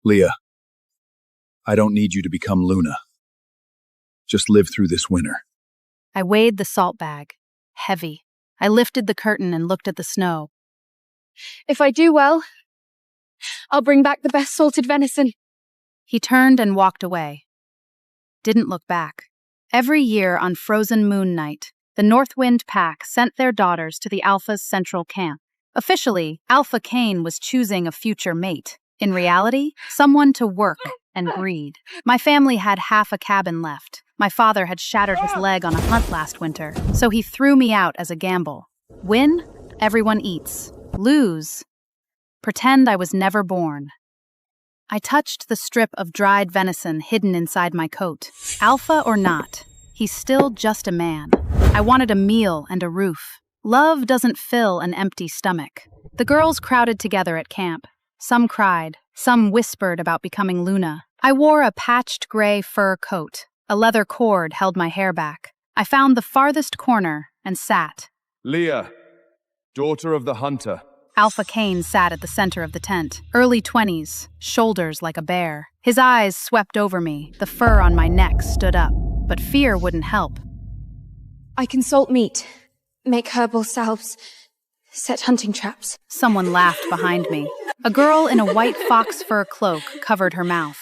Leah, I don't need you to become Luna. Just live through this winter. I weighed the salt bag. Heavy. I lifted the curtain and looked at the snow. If I do well, I'll bring back the best salted venison. He turned and walked away. Didn't look back. Every year on Frozen Moon Night, the Northwind Pack sent their daughters to the Alpha's central camp. Officially, Alpha Kane was choosing a future mate. In reality, someone to work and breed. My family had half a cabin left. My father had shattered his leg on a hunt last winter, so he threw me out as a gamble. Win? Everyone eats. Lose? Pretend I was never born. I touched the strip of dried venison hidden inside my coat. Alpha or not, he's still just a man. I wanted a meal and a roof. Love doesn't fill an empty stomach. The girls crowded together at camp. Some cried, some whispered about becoming Luna. I wore a patched gray fur coat. A leather cord held my hair back. I found the farthest corner and sat. Leah, daughter of the hunter. Alpha Kane sat at the center of the tent, early 20s, shoulders like a bear. His eyes swept over me, the fur on my neck stood up, but fear wouldn't help. I can salt meat, make herbal salves, set hunting traps. Someone laughed behind me. A girl in a white fox fur cloak covered her mouth.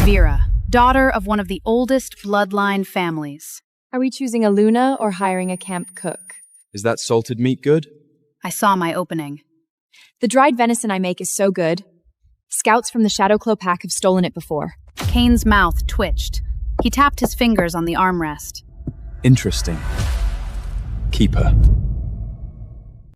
Vera, daughter of one of the oldest bloodline families. Are we choosing a Luna or hiring a camp cook? Is that salted meat good? I saw my opening. The dried venison I make is so good. Scouts from the Shadowclaw pack have stolen it before. Kane's mouth twitched. He tapped his fingers on the armrest. Interesting. Keep her.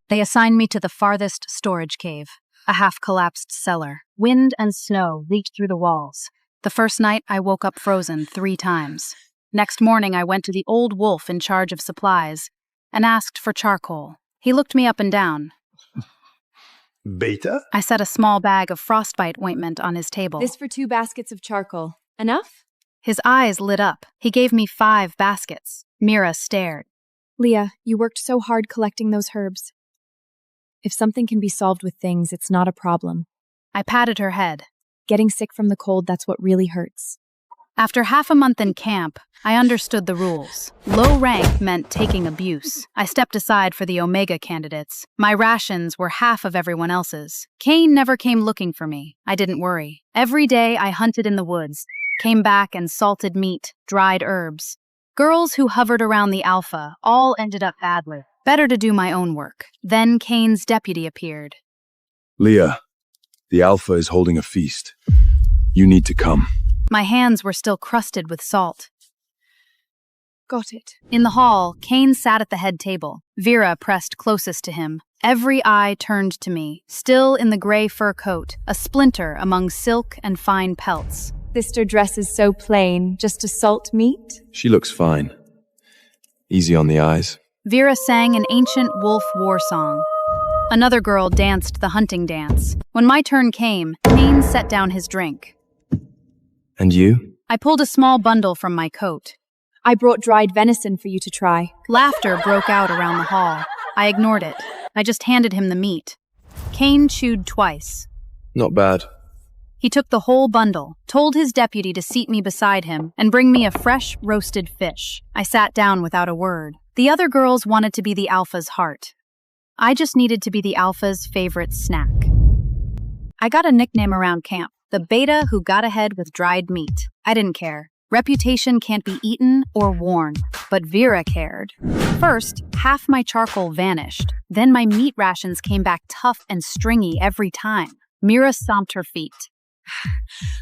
They assigned me to the farthest storage cave, a half-collapsed cellar. Wind and snow leaked through the walls. The first night, I woke up frozen 3 times. Next morning, I went to the old wolf in charge of supplies and asked for charcoal. He looked me up and down. Beta? I set a small bag of frostbite ointment on his table. This for 2 baskets of charcoal. Enough? His eyes lit up. He gave me 5 baskets. Mira stared. Leah, you worked so hard collecting those herbs. If something can be solved with things, it's not a problem. I patted her head. Getting sick from the cold, that's what really hurts. After half a month in camp, I understood the rules. Low rank meant taking abuse. I stepped aside for the Omega candidates. My rations were half of everyone else's. Kane never came looking for me. I didn't worry. Every day I hunted in the woods, came back and salted meat, dried herbs. Girls who hovered around the Alpha all ended up badly. Better to do my own work. Then Kane's deputy appeared. Leah, the Alpha is holding a feast. You need to come. My hands were still crusted with salt. Got it. In the hall, Kane sat at the head table. Vera pressed closest to him. Every eye turned to me, still in the gray fur coat, a splinter among silk and fine pelts. Sister dresses so plain, just a salt meat? She looks fine. Easy on the eyes. Vera sang an ancient wolf war song. Another girl danced the hunting dance. When my turn came, Kane set down his drink. And you? I pulled a small bundle from my coat. I brought dried venison for you to try. Laughter broke out around the hall. I ignored it. I just handed him the meat. Kane chewed twice. Not bad. He took the whole bundle, told his deputy to seat me beside him, and bring me a fresh, roasted fish. I sat down without a word. The other girls wanted to be the Alpha's heart. I just needed to be the Alpha's favorite snack. I got a nickname around camp, the beta who got ahead with dried meat. I didn't care. Reputation can't be eaten or worn, but Vera cared. First, half my charcoal vanished. Then my meat rations came back tough and stringy every time. Mira stomped her feet.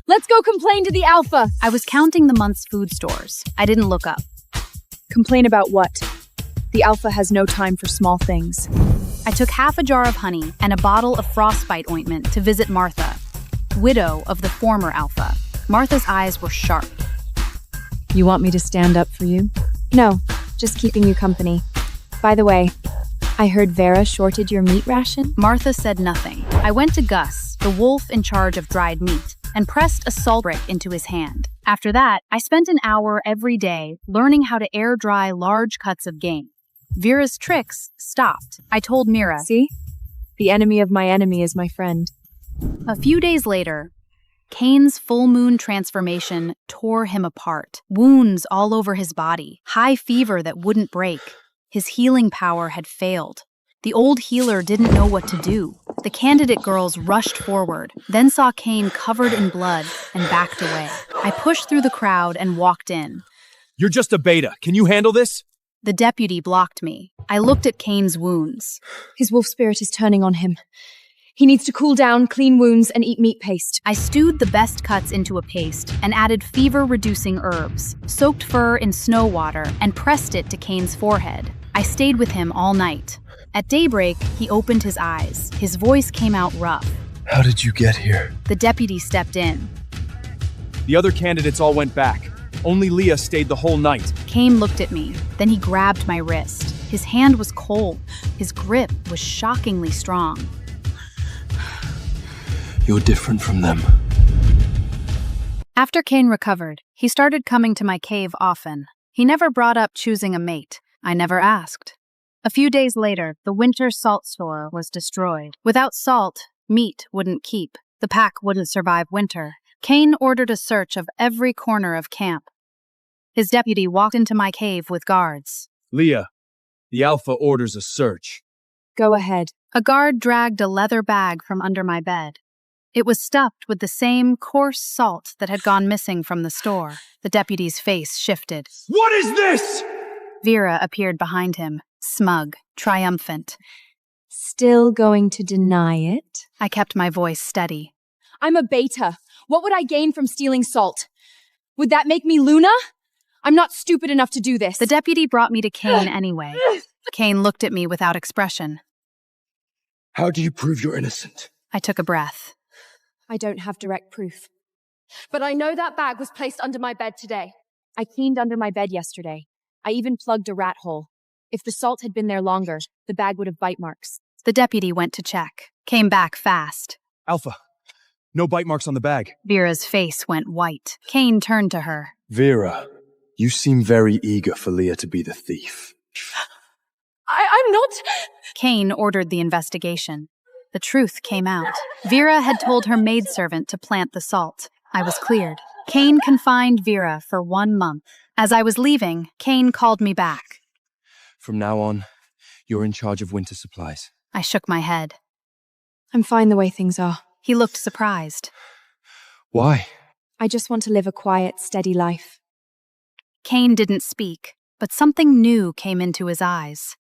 Let's go complain to the Alpha! I was counting the month's food stores. I didn't look up. Complain about what? The Alpha has no time for small things. I took half a jar of honey and a bottle of frostbite ointment to visit Martha, widow of the former Alpha. Martha's eyes were sharp. You want me to stand up for you? No, just keeping you company. By the way, I heard Vera shorted your meat ration? Martha said nothing. I went to Gus, the wolf in charge of dried meat, and pressed a salt brick into his hand. After that, I spent an hour every day learning how to air dry large cuts of game. Vera's tricks stopped. I told Mira. See? The enemy of my enemy is my friend. A few days later, Kane's full moon transformation tore him apart. Wounds all over his body, high fever that wouldn't break. His healing power had failed. The old healer didn't know what to do. The candidate girls rushed forward, then saw Kane covered in blood and backed away. I pushed through the crowd and walked in. You're just a beta. Can you handle this? The deputy blocked me. I looked at Kane's wounds. His wolf spirit is turning on him. He needs to cool down, clean wounds, and eat meat paste. I stewed the best cuts into a paste and added fever-reducing herbs, soaked fur in snow water, and pressed it to Kane's forehead. I stayed with him all night. At daybreak, he opened his eyes. His voice came out rough. How did you get here? The deputy stepped in. The other candidates all went back. Only Leah stayed the whole night. Kane looked at me. Then he grabbed my wrist. His hand was cold. His grip was shockingly strong. You're different from them. After Kane recovered, he started coming to my cave often. He never brought up choosing a mate. I never asked. A few days later, the winter salt store was destroyed. Without salt, meat wouldn't keep. The pack wouldn't survive winter. Kane ordered a search of every corner of camp. His deputy walked into my cave with guards. Leah, the Alpha orders a search. Go ahead. A guard dragged a leather bag from under my bed. It was stuffed with the same coarse salt that had gone missing from the store. The deputy's face shifted. What is this? Vera appeared behind him, smug, triumphant. Still going to deny it? I kept my voice steady. I'm a beta. What would I gain from stealing salt? Would that make me Luna? I'm not stupid enough to do this. The deputy brought me to Kane anyway. Kane looked at me without expression. How do you prove you're innocent? I took a breath. I don't have direct proof. But I know that bag was placed under my bed today. I cleaned under my bed yesterday. I even plugged a rat hole. If the salt had been there longer, the bag would have bite marks. The deputy went to check. Came back fast. Alpha, no bite marks on the bag. Vera's face went white. Kane turned to her. Vera, you seem very eager for Leah to be the thief. I'm not... Kane ordered the investigation. The truth came out. Vera had told her maidservant to plant the salt. I was cleared. Kane confined Vera for 1 month. As I was leaving, Kane called me back. From now on, you're in charge of winter supplies. I shook my head. I'm fine the way things are. He looked surprised. Why? I just want to live a quiet, steady life. Kane didn't speak, but something new came into his eyes.